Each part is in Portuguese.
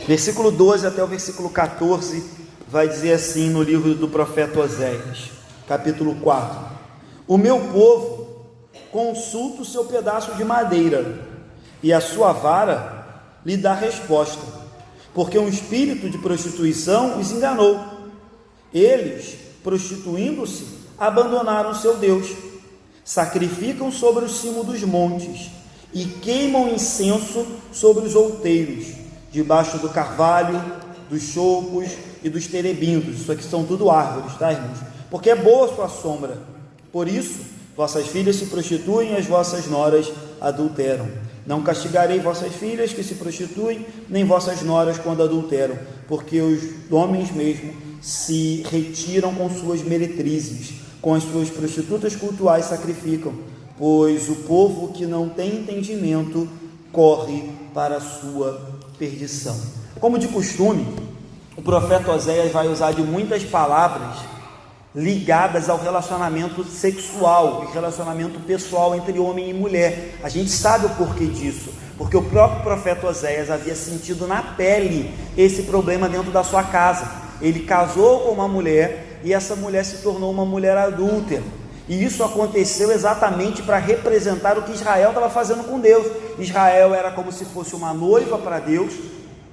Versículo 12 até o versículo 14 vai dizer assim no livro do profeta Oséias, capítulo 4: O meu povo consulta o seu pedaço de madeira, e a sua vara lhe dá resposta, porque um espírito de prostituição os enganou. Eles, prostituindo-se, abandonaram seu Deus, sacrificam sobre o cimo dos montes e queimam incenso sobre os outeiros, debaixo do carvalho, dos choupos e dos terebintos. Isso aqui são tudo árvores, tá, irmãos? Porque é boa a sua sombra. Por isso, vossas filhas se prostituem e as vossas noras adulteram. Não castigarei vossas filhas que se prostituem, nem vossas noras quando adulteram, porque os homens mesmo se retiram com suas meretrizes, com as suas prostitutas cultuais sacrificam, pois o povo que não tem entendimento corre para a sua perdição. Como de costume, o profeta Oséias vai usar de muitas palavras ligadas ao relacionamento sexual e relacionamento pessoal entre homem e mulher. A gente sabe o porquê disso, porque o próprio profeta Oséias havia sentido na pele esse problema dentro da sua casa. Ele casou com uma mulher e essa mulher se tornou uma mulher adúltera, e isso aconteceu exatamente para representar o que Israel estava fazendo com Deus. Israel era como se fosse uma noiva para Deus,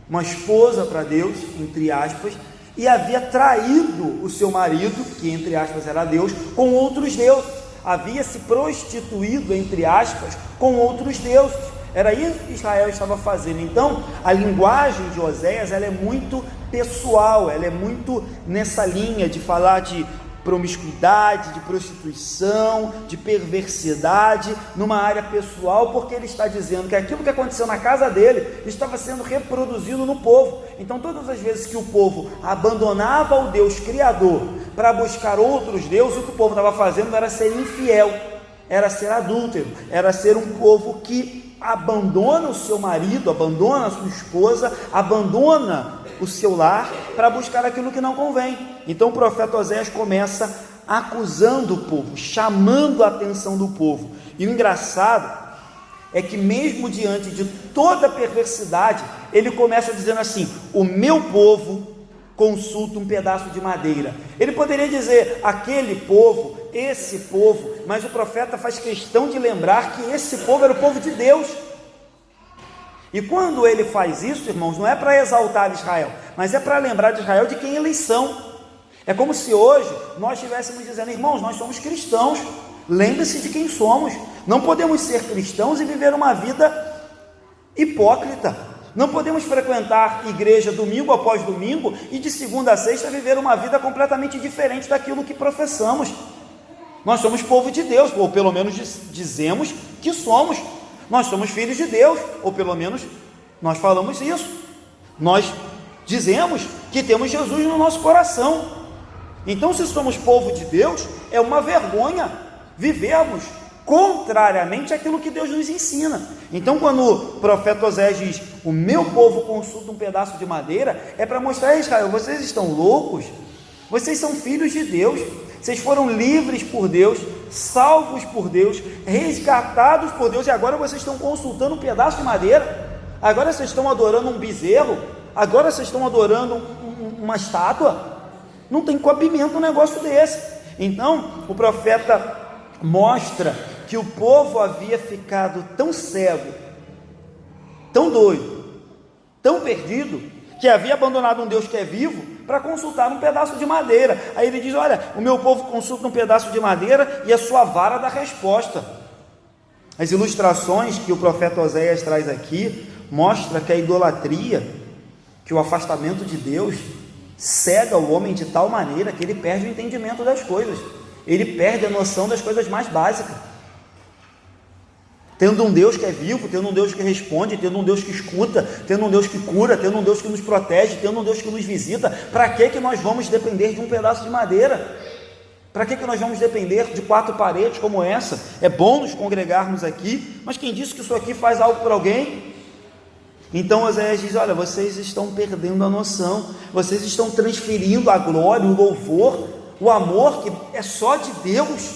uma esposa para Deus, entre aspas, e havia traído o seu marido, que entre aspas era Deus, com outros deuses, havia se prostituído, entre aspas, com outros deuses. Era isso que Israel estava fazendo. Então, a linguagem de Oséias, ela é muito pessoal, ela é muito nessa linha de falar de promiscuidade, de prostituição, de perversidade, numa área pessoal, porque ele está dizendo que aquilo que aconteceu na casa dele estava sendo reproduzido no povo. Então, todas as vezes que o povo abandonava o Deus Criador para buscar outros deuses, o que o povo estava fazendo era ser infiel, era ser adúltero, era ser um povo que abandona o seu marido, abandona a sua esposa, abandona o seu lar para buscar aquilo que não convém. Então o profeta Oséias começa acusando o povo, chamando a atenção do povo. E o engraçado é que mesmo diante de toda a perversidade, ele começa dizendo assim: o meu povo consulta um pedaço de madeira. Ele poderia dizer aquele povo, esse povo, mas o profeta faz questão de lembrar que esse povo era o povo de Deus. E quando ele faz isso, irmãos, não é para exaltar Israel, mas é para lembrar de Israel de quem eles são. É como se hoje nós estivéssemos dizendo: irmãos, nós somos cristãos, lembre-se de quem somos. Não podemos ser cristãos e viver uma vida hipócrita. Não podemos frequentar igreja domingo após domingo e de segunda a sexta viver uma vida completamente diferente daquilo que professamos. Nós somos povo de Deus, ou pelo menos dizemos que somos. Nós somos filhos de Deus, ou pelo menos nós falamos isso. Nós dizemos que temos Jesus no nosso coração. Então, se somos povo de Deus, é uma vergonha vivermos contrariamente àquilo que Deus nos ensina. Então, quando o profeta Oséias diz: o meu povo consulta um pedaço de madeira, é para mostrar a Israel: vocês estão loucos? Vocês são filhos de Deus, vocês foram livres por Deus, salvos por Deus, resgatados por Deus, e agora vocês estão consultando um pedaço de madeira, agora vocês estão adorando um bezerro, agora vocês estão adorando uma estátua. Não tem cabimento um negócio desse. Então o profeta mostra que o povo havia ficado tão cego, tão doido, tão perdido, que havia abandonado um Deus que é vivo para consultar um pedaço de madeira. Aí ele diz: olha, o meu povo consulta um pedaço de madeira e a sua vara dá resposta. As ilustrações que o profeta Oséias traz aqui mostra que a idolatria, que o afastamento de Deus cega o homem de tal maneira que ele perde o entendimento das coisas, ele perde a noção das coisas mais básicas. Tendo um Deus que é vivo, tendo um Deus que responde, tendo um Deus que escuta, tendo um Deus que cura, tendo um Deus que nos protege, tendo um Deus que nos visita, para que nós vamos depender de um pedaço de madeira? Para que nós vamos depender de 4 paredes como essa? É bom nos congregarmos aqui, mas quem disse que isso aqui faz algo por alguém? Então Oséias diz: olha, vocês estão perdendo a noção, vocês estão transferindo a glória, o louvor, o amor que é só de Deus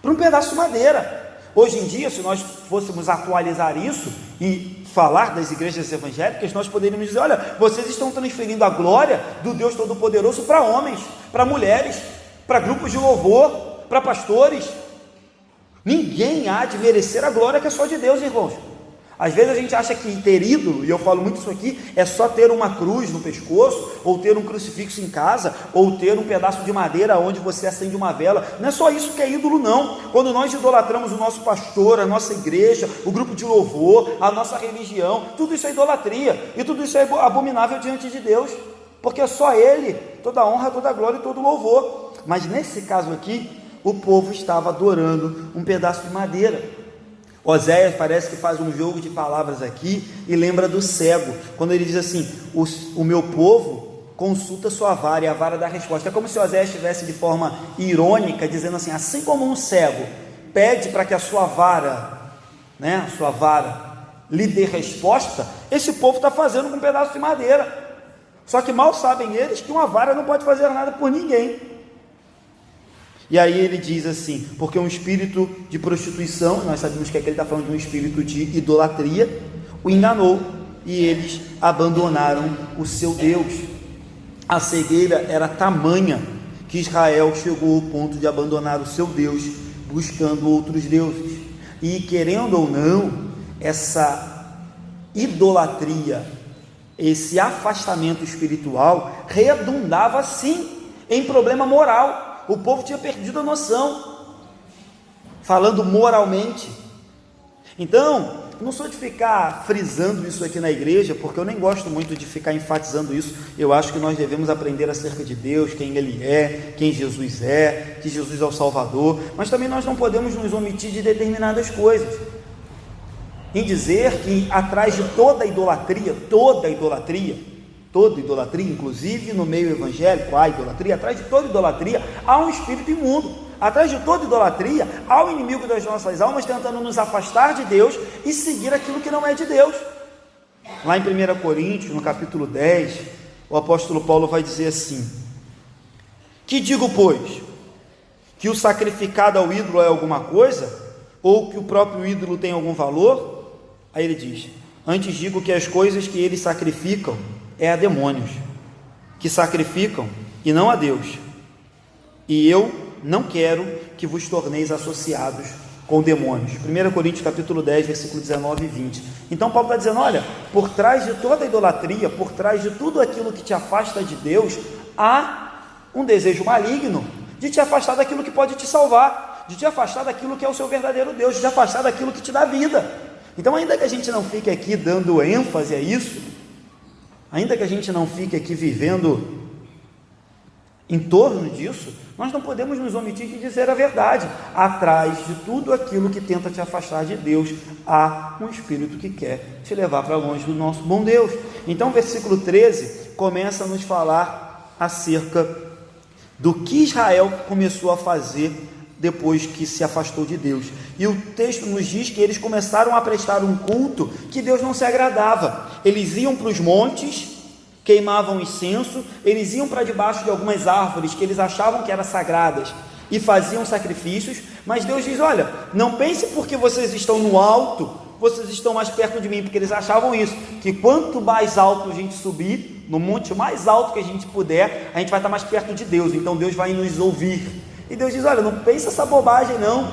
para um pedaço de madeira. Hoje em dia, se nós fôssemos atualizar isso e falar das igrejas evangélicas, nós poderíamos dizer: olha, vocês estão transferindo a glória do Deus Todo-Poderoso para homens, para mulheres, para grupos de louvor, para pastores. Ninguém há de merecer a glória que é só de Deus, irmãos. Às vezes a gente acha que ter ídolo, e eu falo muito isso aqui, é só ter uma cruz no pescoço, ou ter um crucifixo em casa, ou ter um pedaço de madeira onde você acende uma vela. Não é só isso que é ídolo, não. Quando nós idolatramos o nosso pastor, a nossa igreja, o grupo de louvor, a nossa religião, tudo isso é idolatria, e tudo isso é abominável diante de Deus, porque é só Ele, toda a honra, toda a glória e todo o louvor. Mas nesse caso aqui, o povo estava adorando um pedaço de madeira. Oséias parece que faz um jogo de palavras aqui e lembra do cego, quando ele diz assim: o meu povo consulta sua vara, e a vara dá resposta. É como se Oséias estivesse de forma irônica dizendo assim: assim como um cego pede para que a sua vara, lhe dê resposta, esse povo está fazendo com um pedaço de madeira. Só que mal sabem eles que uma vara não pode fazer nada por ninguém. E aí ele diz assim: porque um espírito de prostituição, nós sabemos que aqui ele está falando de um espírito de idolatria, o enganou, e eles abandonaram o seu Deus. A cegueira era tamanha que Israel chegou ao ponto de abandonar o seu Deus, buscando outros deuses. E querendo ou não, essa idolatria, esse afastamento espiritual redundava sim em problema moral. O povo tinha perdido a noção, falando moralmente. Então, não sou de ficar frisando isso aqui na igreja, porque eu nem gosto muito de ficar enfatizando isso. Eu acho que nós devemos aprender acerca de Deus, quem Ele é, quem Jesus é, que Jesus é o Salvador, mas também nós não podemos nos omitir de determinadas coisas, em dizer que atrás de toda idolatria, inclusive no meio evangélico há idolatria, atrás de toda idolatria há um espírito imundo, atrás de toda idolatria há o inimigo das nossas almas tentando nos afastar de Deus e seguir aquilo que não é de Deus. Lá em 1 Coríntios, no capítulo 10, o apóstolo Paulo vai dizer assim: que digo, pois? Que o sacrificado ao ídolo é alguma coisa? Ou que o próprio ídolo tem algum valor? Aí ele diz: antes digo que as coisas que eles sacrificam é a demônios, que sacrificam e não a Deus, e eu não quero que vos torneis associados com demônios. 1 Coríntios capítulo 10, versículo 19 e 20. Então Paulo está dizendo: olha, por trás de toda idolatria, por trás de tudo aquilo que te afasta de Deus, há um desejo maligno de te afastar daquilo que pode te salvar, de te afastar daquilo que é o seu verdadeiro Deus, de te afastar daquilo que te dá vida. Então, ainda que a gente não fique aqui dando ênfase a isso, ainda que a gente não fique aqui vivendo em torno disso, nós não podemos nos omitir de dizer a verdade. Atrás de tudo aquilo que tenta te afastar de Deus, há um espírito que quer te levar para longe do nosso bom Deus. Então, o versículo 13 começa a nos falar acerca do que Israel começou a fazer depois que se afastou de Deus. E o texto nos diz que eles começaram a prestar um culto que Deus não se agradava. Eles iam para os montes, queimavam incenso, eles iam para debaixo de algumas árvores que eles achavam que eram sagradas e faziam sacrifícios, mas Deus diz: olha, não pense porque vocês estão no alto, vocês estão mais perto de mim, porque eles achavam isso, que quanto mais alto a gente subir, no monte mais alto que a gente puder, a gente vai estar mais perto de Deus, então Deus vai nos ouvir. E Deus diz: olha, não pense essa bobagem não,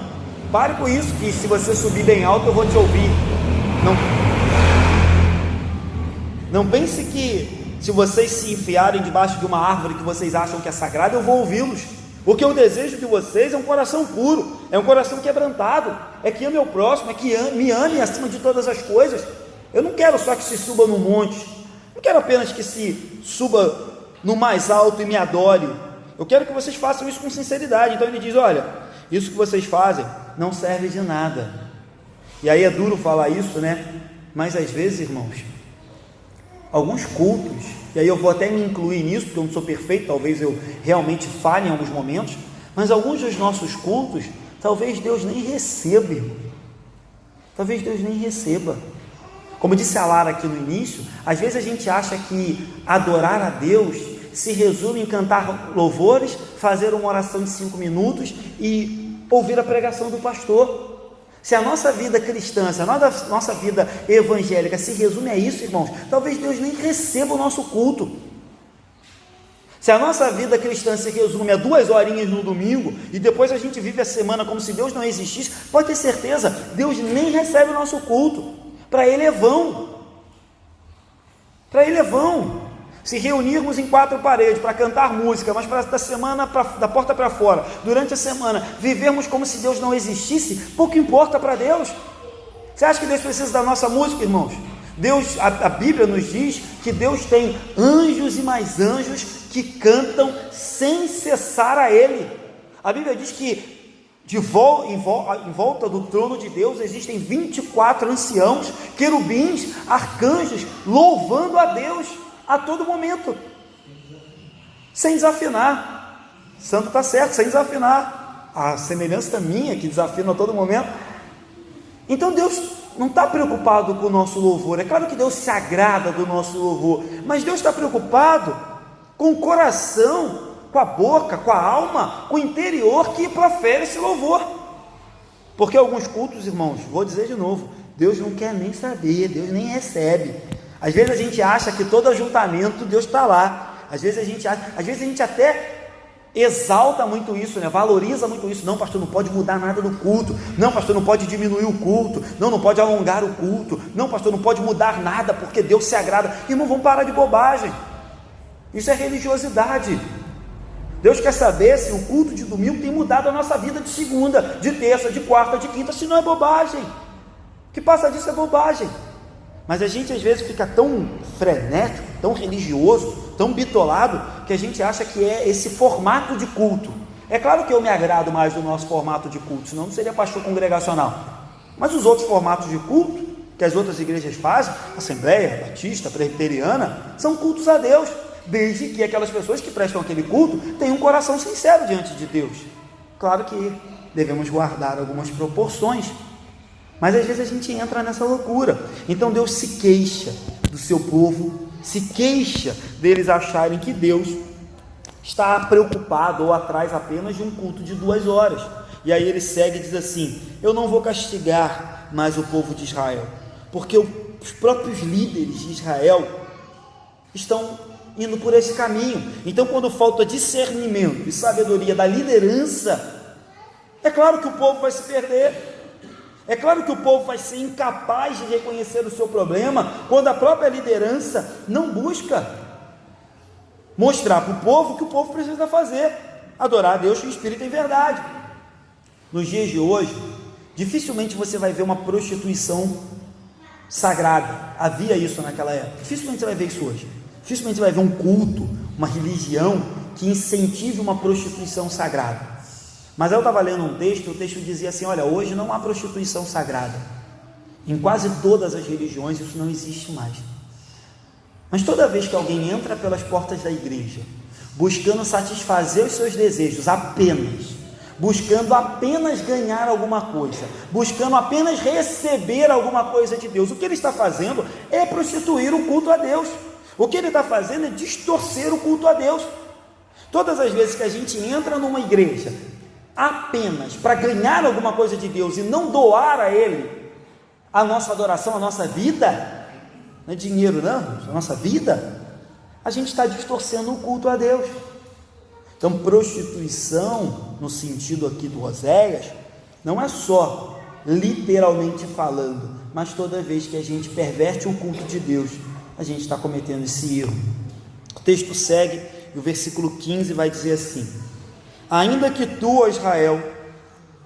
pare com isso, que se você subir bem alto eu vou te ouvir. Não pense que se vocês se enfiarem debaixo de uma árvore que vocês acham que é sagrada, eu vou ouvi-los. O que eu desejo de vocês é um coração puro, é um coração quebrantado, é que ame ao próximo, é que me amem acima de todas as coisas. Eu não quero só que se suba no monte, não quero apenas que se suba no mais alto e me adore. Eu quero que vocês façam isso com sinceridade. Então ele diz: olha, isso que vocês fazem não serve de nada. E aí é duro falar isso, né? Mas às vezes, irmãos, alguns cultos, e aí eu vou até me incluir nisso, porque eu não sou perfeito, talvez eu realmente falhe em alguns momentos, mas alguns dos nossos cultos, talvez Deus nem receba, irmão. Talvez Deus nem receba. Como disse a Lara aqui no início, às vezes a gente acha que adorar a Deus se resume em cantar louvores, fazer uma oração de 5 minutos e ouvir a pregação do pastor. Se a nossa vida cristã, se a nossa vida evangélica se resume a isso, irmãos, talvez Deus nem receba o nosso culto. Se a nossa vida cristã se resume a 2 horinhas no domingo, e depois a gente vive a semana como se Deus não existisse, pode ter certeza, Deus nem recebe o nosso culto. Para Ele é vão. Para Ele é vão. Se reunirmos em 4 paredes para cantar música, mas da semana, da porta para fora, durante a semana, vivermos como se Deus não existisse, pouco importa para Deus. Você acha que Deus precisa da nossa música, irmãos? A Bíblia nos diz que Deus tem anjos e mais anjos que cantam sem cessar a Ele. A Bíblia diz que em volta do trono de Deus existem 24 anciãos, querubins, arcanjos, louvando a Deus a todo momento, sem desafinar. Santo está certo, sem desafinar. A semelhança minha, que desafina a todo momento. Então Deus não está preocupado com o nosso louvor. É claro que Deus se agrada do nosso louvor, mas Deus está preocupado com o coração, com a boca, com a alma, com o interior que profere esse louvor. Porque alguns cultos, irmãos, vou dizer de novo, Deus não quer nem saber, Deus nem recebe. Às vezes a gente acha que todo ajuntamento Deus está lá. Às vezes a gente até exalta muito isso, né? Valoriza muito isso. Não, pastor, não pode mudar nada no culto. Não, pastor, não pode diminuir o culto. Não pode alongar o culto. Não, pastor, não pode mudar nada porque Deus se agrada. Irmão, vamos parar de bobagem. Isso é religiosidade. Deus quer saber se o culto de domingo tem mudado a nossa vida de segunda, de terça, de quarta, de quinta. Se não é bobagem. O que passa disso é bobagem. Mas a gente às vezes fica tão frenético, tão religioso, tão bitolado, que a gente acha que é esse formato de culto. É claro que eu me agrado mais do nosso formato de culto, senão não seria pastor congregacional. Mas os outros formatos de culto, que as outras igrejas fazem, Assembleia, Batista, Presbiteriana, são cultos a Deus, desde que aquelas pessoas que prestam aquele culto tenham um coração sincero diante de Deus. Claro que devemos guardar algumas proporções, mas às vezes a gente entra nessa loucura. Então Deus se queixa do seu povo, se queixa deles acharem que Deus está preocupado ou atrás apenas de um culto de 2 horas. E aí ele segue e diz assim: eu não vou castigar mais o povo de Israel, porque os próprios líderes de Israel estão indo por esse caminho. Então, quando falta discernimento e sabedoria da liderança, é claro que o povo vai se perder. É claro que o povo vai ser incapaz de reconhecer o seu problema quando a própria liderança não busca mostrar para o povo o que o povo precisa fazer: adorar a Deus em espírito e em verdade. Nos dias de hoje, dificilmente você vai ver uma prostituição sagrada. Havia isso naquela época. Dificilmente você vai ver isso hoje. Dificilmente você vai ver um culto, uma religião que incentive uma prostituição sagrada. Mas eu estava lendo um texto, o texto dizia assim: olha, hoje não há prostituição sagrada. Em quase todas as religiões isso não existe mais. Mas toda vez que alguém entra pelas portas da igreja, buscando satisfazer os seus desejos apenas, buscando apenas ganhar alguma coisa, buscando apenas receber alguma coisa de Deus, o que ele está fazendo é prostituir o culto a Deus. O que ele está fazendo é distorcer o culto a Deus. Todas as vezes que a gente entra numa igreja apenas para ganhar alguma coisa de Deus e não doar a Ele a nossa adoração, a nossa vida, não é dinheiro não, a nossa vida, a gente está distorcendo o culto a Deus. Então, prostituição, no sentido aqui do Oséias, não é só literalmente falando, mas toda vez que a gente perverte o culto de Deus, a gente está cometendo esse erro. O texto segue e o versículo 15 vai dizer assim: ainda que tu, ó Israel,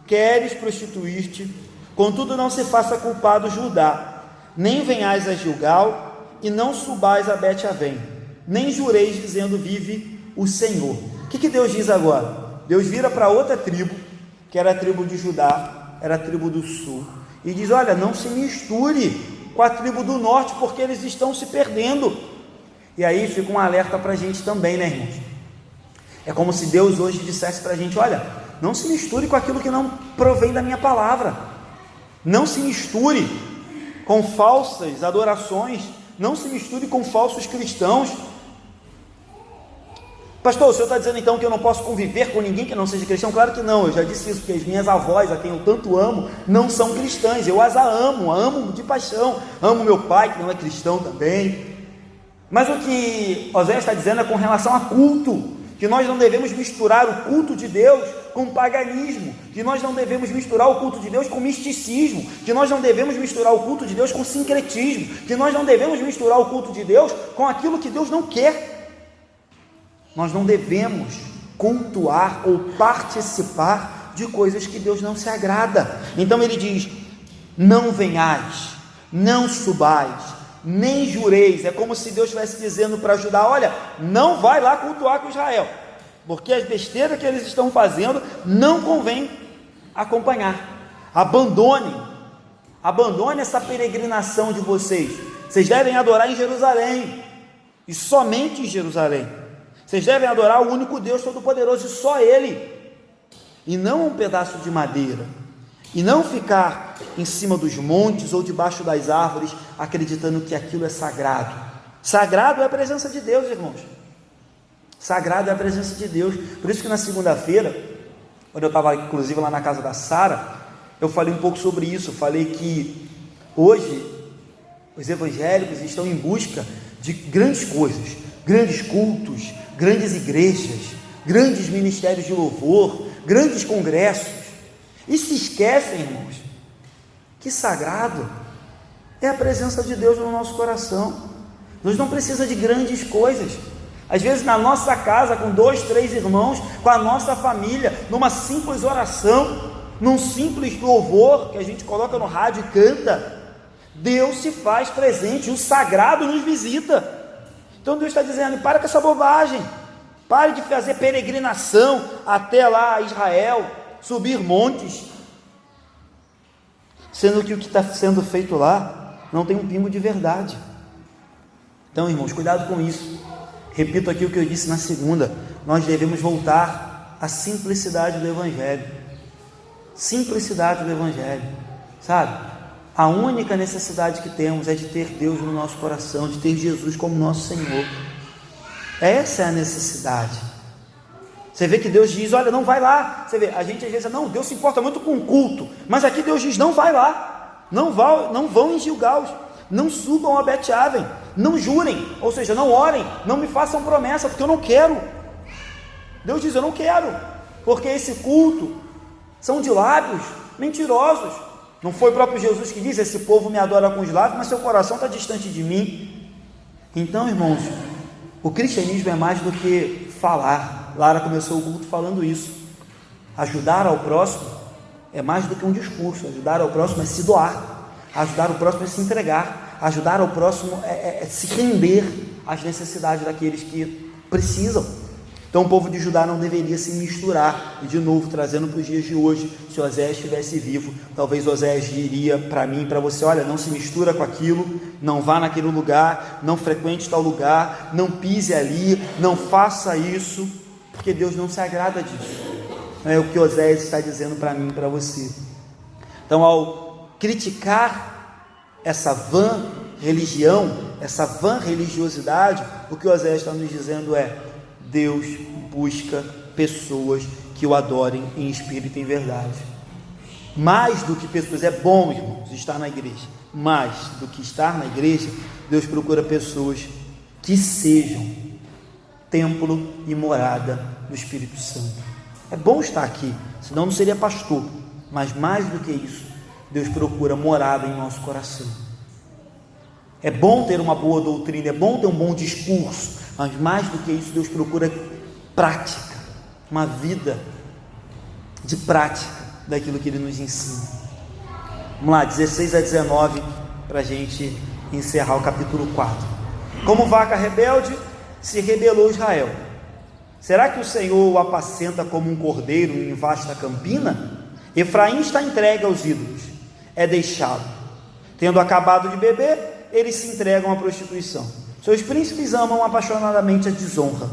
queres prostituir-te, contudo não se faça culpado Judá, nem venhais a Gilgal, e não subais a Bet-Avém, nem jureis dizendo: vive o Senhor. O que Deus diz agora? Deus vira para outra tribo, que era a tribo de Judá, era a tribo do sul, e diz: olha, não se misture com a tribo do norte, porque eles estão se perdendo. E aí fica um alerta para a gente também, né, irmãos? É como se Deus hoje dissesse para a gente: olha, não se misture com aquilo que não provém da minha palavra, não se misture com falsas adorações, não se misture com falsos cristãos. Pastor, o senhor está dizendo então que eu não posso conviver com ninguém que não seja cristão? Claro que não, eu já disse isso, porque as minhas avós, a quem eu tanto amo, não são cristãs. Eu as amo de paixão, amo meu pai, que não é cristão também. Mas o que Oséias está dizendo é com relação a culto, que nós não devemos misturar o culto de Deus com paganismo, que nós não devemos misturar o culto de Deus com misticismo, que nós não devemos misturar o culto de Deus com sincretismo, que nós não devemos misturar o culto de Deus com aquilo que Deus não quer. Nós não devemos cultuar ou participar de coisas que Deus não se agrada. Então ele diz: não venhais, não subais, nem jureis. É como se Deus estivesse dizendo para Judá: olha, não vai lá cultuar com Israel, porque as besteiras que eles estão fazendo não convém acompanhar. Abandone essa peregrinação de vocês. Vocês devem adorar em Jerusalém, e somente em Jerusalém. Vocês devem adorar o único Deus Todo-Poderoso, e só Ele, e não um pedaço de madeira, e não ficar em cima dos montes ou debaixo das árvores, acreditando que aquilo é sagrado. Sagrado é a presença de Deus, irmãos. Sagrado é a presença de Deus. Por isso que na segunda-feira, quando eu estava inclusive lá na casa da Sara, eu falei um pouco sobre isso. Eu falei que hoje os evangélicos estão em busca de grandes coisas, grandes cultos, grandes igrejas, grandes ministérios de louvor, grandes congressos, e se esquecem, irmãos, que sagrado é a presença de Deus no nosso coração. Nós não precisamos de grandes coisas. Às vezes na nossa casa, com 2, 3 irmãos, com a nossa família, numa simples oração, num simples louvor que a gente coloca no rádio e canta, Deus se faz presente, o sagrado nos visita. Então Deus está dizendo: para com essa bobagem, pare de fazer peregrinação até lá a Israel, subir montes, sendo que o que está sendo feito lá não tem um pingo de verdade. Então, irmãos, cuidado com isso. Repito aqui o que eu disse na segunda: nós devemos voltar à simplicidade do Evangelho. Simplicidade do Evangelho, sabe? A única necessidade que temos é de ter Deus no nosso coração, de ter Jesus como nosso Senhor. Essa é a necessidade. Você vê que Deus diz: olha, não vai lá. Você vê, a gente às vezes, não, Deus se importa muito com o culto, mas aqui Deus diz: não vai lá, não vão em Gilgal, não subam a Bet-Aven, não jurem, ou seja, não orem, não me façam promessa, porque eu não quero. Deus diz: eu não quero, porque esse culto são de lábios mentirosos. Não foi o próprio Jesus que diz: esse povo me adora com os lábios, mas seu coração está distante de mim. Então, irmãos, o cristianismo é mais do que falar. Lara começou o culto falando isso. Ajudar ao próximo é mais do que um discurso. Ajudar ao próximo é se doar. Ajudar o próximo é se entregar. Ajudar ao próximo é se render às necessidades daqueles que precisam. Então o povo de Judá não deveria se misturar. E de novo, trazendo para os dias de hoje, se Oséias estivesse vivo, talvez Oséias diria para mim e para você: olha, não se mistura com aquilo, não vá naquele lugar, não frequente tal lugar, não pise ali, não faça isso, porque Deus não se agrada disso. É o que Oséias está dizendo para mim e para você. Então, ao criticar essa vã religião, essa vã religiosidade, o que Oséias está nos dizendo é: Deus busca pessoas que o adorem em espírito e em verdade. Mais do que pessoas, é bom, irmãos, estar na igreja. Mais do que estar na igreja, Deus procura pessoas que sejam templo e morada do Espírito Santo. É bom estar aqui, senão não seria pastor. Mas mais do que isso, Deus procura morada em nosso coração. É bom ter uma boa doutrina, é bom ter um bom discurso, mas mais do que isso, Deus procura prática, uma vida de prática daquilo que Ele nos ensina. Vamos lá, 16 a 19, para a gente encerrar o capítulo 4. Como vaca rebelde, se rebelou Israel. Será que o Senhor o apacenta como um cordeiro em vasta campina? Efraim está entregue aos ídolos, é deixá-lo. Tendo acabado de beber, eles se entregam à prostituição. Seus príncipes amam apaixonadamente a desonra.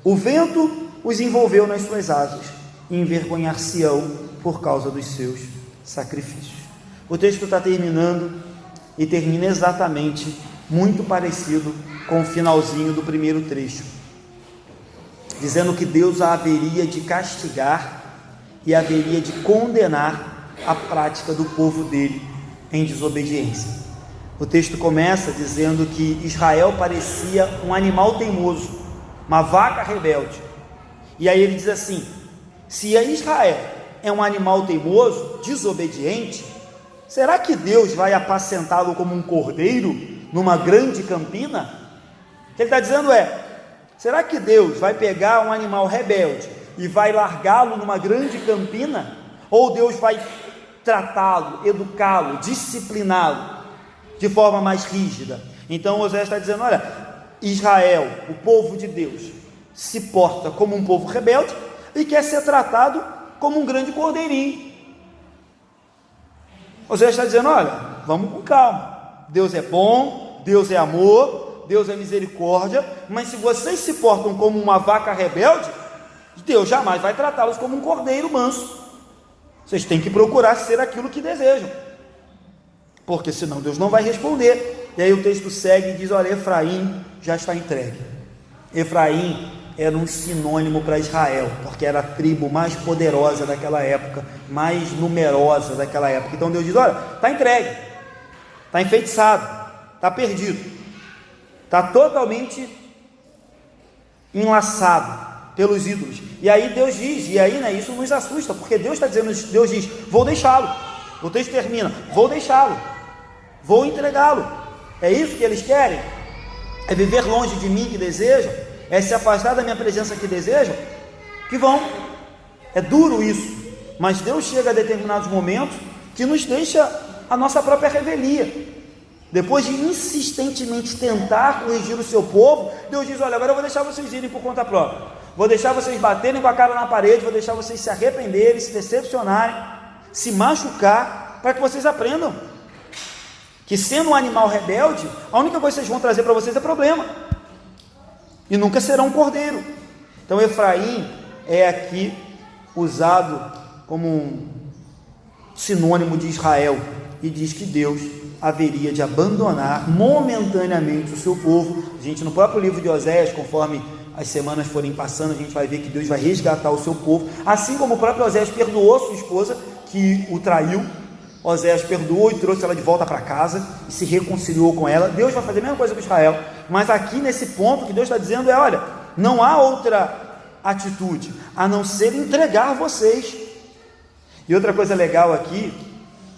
O vento os envolveu nas suas asas, e envergonhar-se-ão por causa dos seus sacrifícios. O texto está terminando, e termina exatamente muito parecido com o finalzinho do primeiro trecho. dizendo que Deus a haveria de castigar e haveria de condenar a prática do povo dele em desobediência. O texto começa dizendo que Israel parecia um animal teimoso, uma vaca rebelde. E aí ele diz assim: se Israel é um animal teimoso, desobediente, será que Deus vai apacentá-lo como um cordeiro numa grande campina? O que ele está dizendo é: será que Deus vai pegar um animal rebelde e vai largá-lo numa grande campina? Ou Deus vai tratá-lo, educá-lo, discipliná-lo de forma mais rígida? Então Osés está dizendo: olha, Israel, o povo de Deus, se porta como um povo rebelde e quer ser tratado como um grande cordeirinho. Osés está dizendo: olha, vamos com calma, Deus é bom, Deus é amor, Deus é misericórdia, mas se vocês se portam como uma vaca rebelde, Deus jamais vai tratá-los como um cordeiro manso. Vocês têm que procurar ser aquilo que desejam, porque senão Deus não vai responder. E aí o texto segue e diz: olha, Efraim já está entregue. Efraim era um sinônimo para Israel, porque era a tribo mais poderosa daquela época, mais numerosa daquela época. Então Deus diz: olha, está entregue, está enfeitiçado, está perdido, está totalmente enlaçado pelos ídolos. E aí Deus diz, e aí, né, isso nos assusta, porque Deus está dizendo, Deus diz: vou deixá-lo. O texto termina: vou deixá-lo, vou entregá-lo. É isso que eles querem? É viver longe de mim que desejam? É se afastar da minha presença que desejam? Que vão. É duro isso, mas Deus chega a determinados momentos que nos deixa a nossa própria revelia. Depois de insistentemente tentar corrigir o seu povo, Deus diz: olha, agora eu vou deixar vocês irem por conta própria, vou deixar vocês baterem com a cara na parede, vou deixar vocês se arrependerem, se decepcionarem, se machucar, para que vocês aprendam que, sendo um animal rebelde, a única coisa que vocês vão trazer para vocês é problema, e nunca serão um cordeiro. Então Efraim é aqui usado como um sinônimo de Israel, e diz que Deus haveria de abandonar momentaneamente o seu povo. A gente, no próprio livro de Oséias, conforme as semanas forem passando, a gente vai ver que Deus vai resgatar o seu povo, assim como o próprio Oséias perdoou sua esposa que o traiu. Oséias perdoou e trouxe ela de volta para casa e se reconciliou com ela. Deus vai fazer a mesma coisa com Israel, mas aqui nesse ponto que Deus está dizendo é: olha, não há outra atitude a não ser entregar vocês. E outra coisa legal aqui,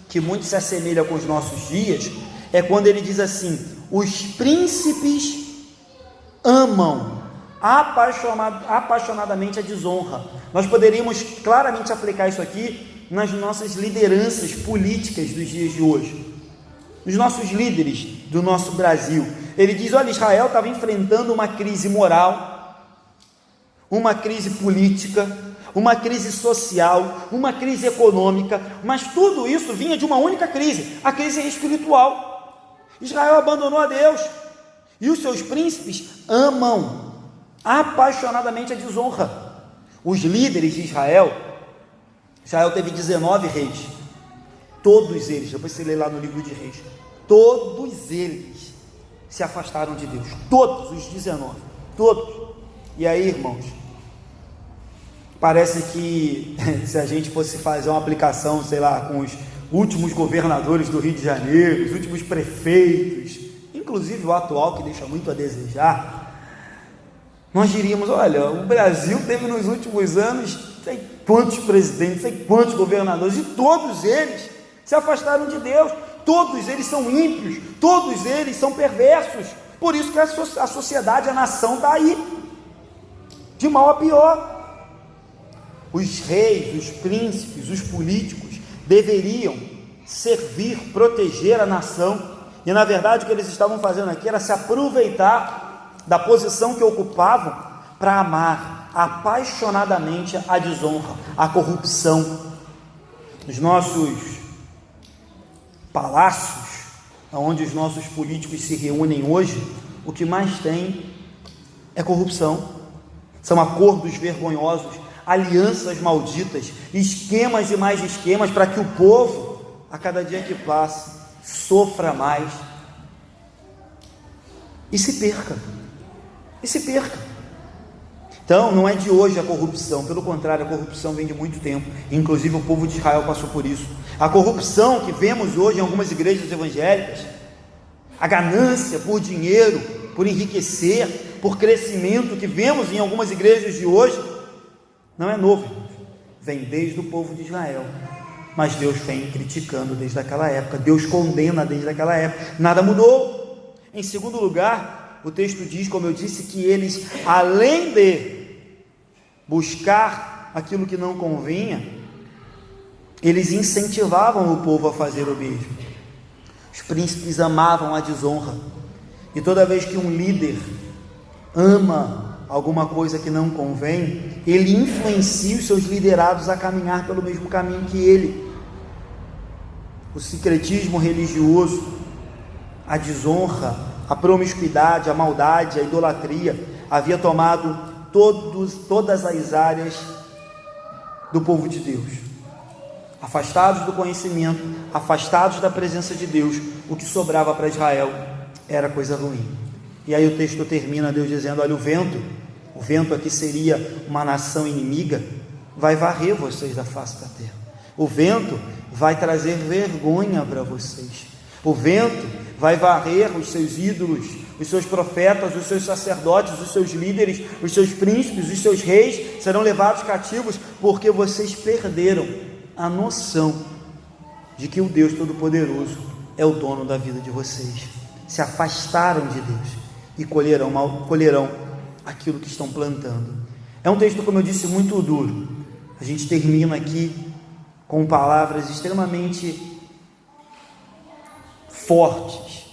que muito se assemelha com os nossos dias, é quando ele diz assim: os príncipes amam apaixonadamente a desonra. Nós poderíamos claramente aplicar isso aqui nas nossas lideranças políticas dos dias de hoje, nos nossos líderes do nosso Brasil. Ele diz: olha, Israel estava enfrentando uma crise moral, uma crise política, uma crise social, uma crise econômica, mas tudo isso vinha de uma única crise, a crise espiritual. Israel abandonou a Deus, e os seus príncipes amam apaixonadamente a desonra. Os líderes de Israel teve 19 reis, todos eles, depois você lê lá no livro de Reis, todos eles se afastaram de Deus, todos os 19, todos. E aí, irmãos, parece que se a gente fosse fazer uma aplicação, sei lá, com os últimos governadores do Rio de Janeiro, os últimos prefeitos, inclusive o atual, que deixa muito a desejar, nós diríamos: olha, o Brasil teve nos últimos anos sei quantos presidentes, sei quantos governadores, e todos eles se afastaram de Deus, todos eles são ímpios, todos eles são perversos. Por isso que a sociedade, a nação está aí, de mal a pior. Os reis, os príncipes, os políticos deveriam servir, proteger a nação, e na verdade o que eles estavam fazendo aqui era se aproveitar da posição que ocupavam para amar apaixonadamente a desonra, a corrupção. Nos nossos palácios, onde os nossos políticos se reúnem hoje, o que mais tem é corrupção, são acordos vergonhosos, alianças malditas, esquemas e mais esquemas, para que o povo, a cada dia que passa, sofra mais e se perca. Então, não é de hoje a corrupção, pelo contrário, a corrupção vem de muito tempo, inclusive o povo de Israel passou por isso. A corrupção que vemos hoje em algumas igrejas evangélicas, a ganância por dinheiro, por enriquecer, por crescimento que vemos em algumas igrejas de hoje, não é novo, vem desde o povo de Israel, mas Deus vem criticando desde aquela época, Deus condena desde aquela época, nada mudou. Em segundo lugar, o texto diz, como eu disse, que eles, além de buscar aquilo que não convinha, eles incentivavam o povo a fazer o mesmo. Os príncipes amavam a desonra, e toda vez que um líder ama alguma coisa que não convém, ele influencia os seus liderados a caminhar pelo mesmo caminho que ele. O sincretismo religioso, a desonra, a promiscuidade, a maldade, a idolatria, havia tomado todas as áreas do povo de Deus. Afastados do conhecimento, afastados da presença de Deus, o que sobrava para Israel era coisa ruim. E aí o texto termina, Deus dizendo: olha, o vento aqui seria uma nação inimiga, vai varrer vocês da face da terra. O vento vai trazer vergonha para vocês. O vento vai varrer os seus ídolos, os seus profetas, os seus sacerdotes, os seus líderes, os seus príncipes, os seus reis serão levados cativos, porque vocês perderam a noção de que o Deus Todo-Poderoso é o dono da vida de vocês. Se afastaram de Deus e colherão aquilo que estão plantando. É um texto, como eu disse, muito duro. A gente termina aqui com palavras extremamente fortes,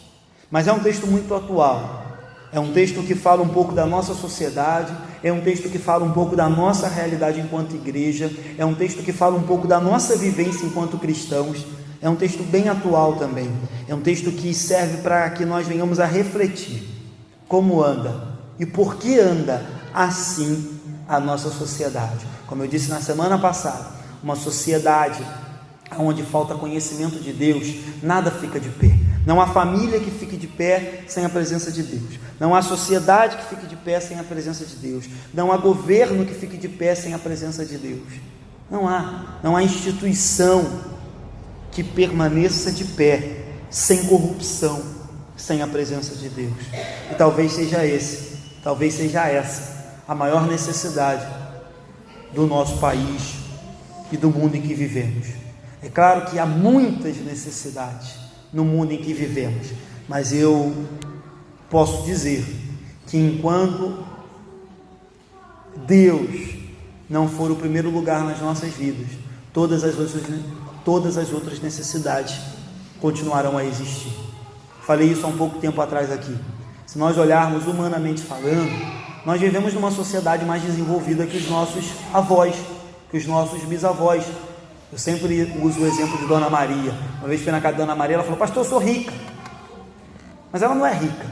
mas é um texto muito atual. É um texto que fala um pouco da nossa sociedade, é um texto que fala um pouco da nossa realidade enquanto igreja, é um texto que fala um pouco da nossa vivência enquanto cristãos. É um texto bem atual também, é um texto que serve para que nós venhamos a refletir como anda e por que anda assim a nossa sociedade. Como eu disse na semana passada, uma sociedade onde falta conhecimento de Deus, nada fica de pé. Não há família que fique de pé sem a presença de Deus. Não há sociedade que fique de pé sem a presença de Deus. Não há governo que fique de pé sem a presença de Deus. Não há instituição que permaneça de pé sem corrupção, sem a presença de Deus. E talvez seja essa a maior necessidade do nosso país e do mundo em que vivemos. É claro que há muitas necessidades no mundo em que vivemos, mas eu posso dizer que enquanto Deus não for o primeiro lugar nas nossas vidas, todas as outras necessidades continuarão a existir. Falei isso há um pouco tempo atrás aqui. Se nós olharmos humanamente falando, nós vivemos numa sociedade mais desenvolvida que os nossos avós, que os nossos bisavós. Eu sempre uso o exemplo de Dona Maria. Uma vez fui na casa de Dona Maria, ela falou: pastor, eu sou rica. Mas ela não é rica.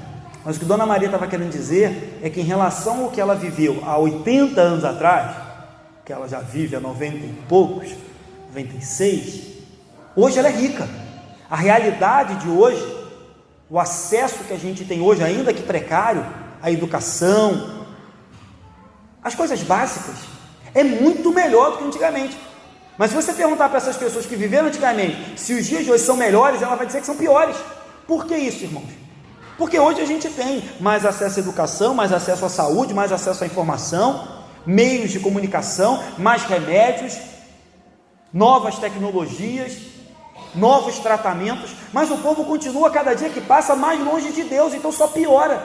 Mas o que Dona Maria estava querendo dizer é que em relação ao que ela viveu há 80 anos atrás, que ela já vive há 90 e poucos, 96, hoje ela é rica. A realidade de hoje, o acesso que a gente tem hoje, ainda que precário, à educação, as coisas básicas, é muito melhor do que antigamente. Mas se você perguntar para essas pessoas que viveram antigamente se os dias de hoje são melhores, ela vai dizer que são piores. Por que isso, irmãos? Porque hoje a gente tem mais acesso à educação, mais acesso à saúde, mais acesso à informação, meios de comunicação, mais remédios, novas tecnologias, novos tratamentos, mas o povo continua cada dia que passa mais longe de Deus, então só piora.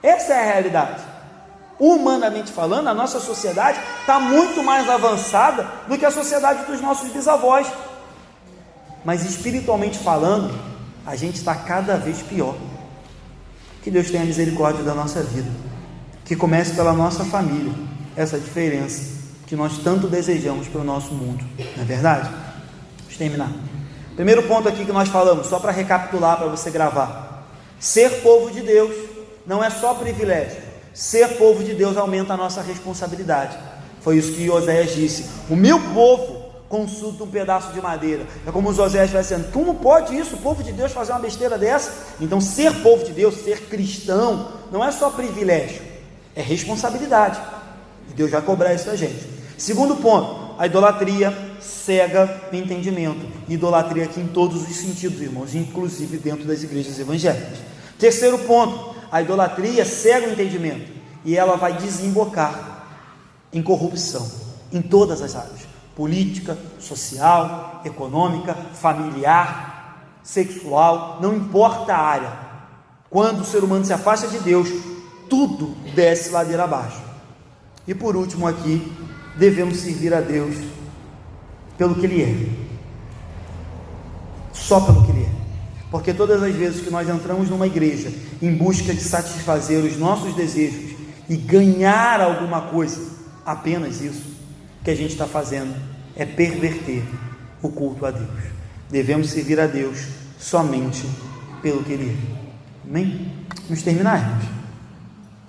Essa é a realidade. Humanamente falando, a nossa sociedade está muito mais avançada do que a sociedade dos nossos bisavós, mas espiritualmente falando, a gente está cada vez pior. Que Deus tenha misericórdia da nossa vida, que comece pela nossa família, essa diferença que nós tanto desejamos para o nosso mundo, não é verdade? Vamos terminar. Primeiro ponto aqui que nós falamos, só para recapitular, para você gravar: ser povo de Deus não é só privilégio. Ser povo de Deus aumenta a nossa responsabilidade. Foi isso que Oséias disse: o meu povo consulta um pedaço de madeira. É como Oséias vai dizendo: como pode isso, o povo de Deus, fazer uma besteira dessa? Então ser povo de Deus, ser cristão, não é só privilégio, é responsabilidade. E Deus vai cobrar isso da gente. Segundo ponto, a idolatria cega o entendimento. Idolatria aqui em todos os sentidos, irmãos, inclusive dentro das igrejas evangélicas. Terceiro ponto, a idolatria cega o entendimento e ela vai desembocar em corrupção, em todas as áreas: política, social, econômica, familiar, sexual, não importa a área. Quando o ser humano se afasta de Deus, tudo desce ladeira abaixo. E por último aqui, devemos servir a Deus pelo que Ele é, só pelo que Ele é, porque todas as vezes que nós entramos numa igreja em busca de satisfazer os nossos desejos e ganhar alguma coisa, apenas isso que a gente está fazendo é perverter o culto a Deus. Devemos servir a Deus somente pelo que Ele é. Amém? Vamos terminar, irmãos.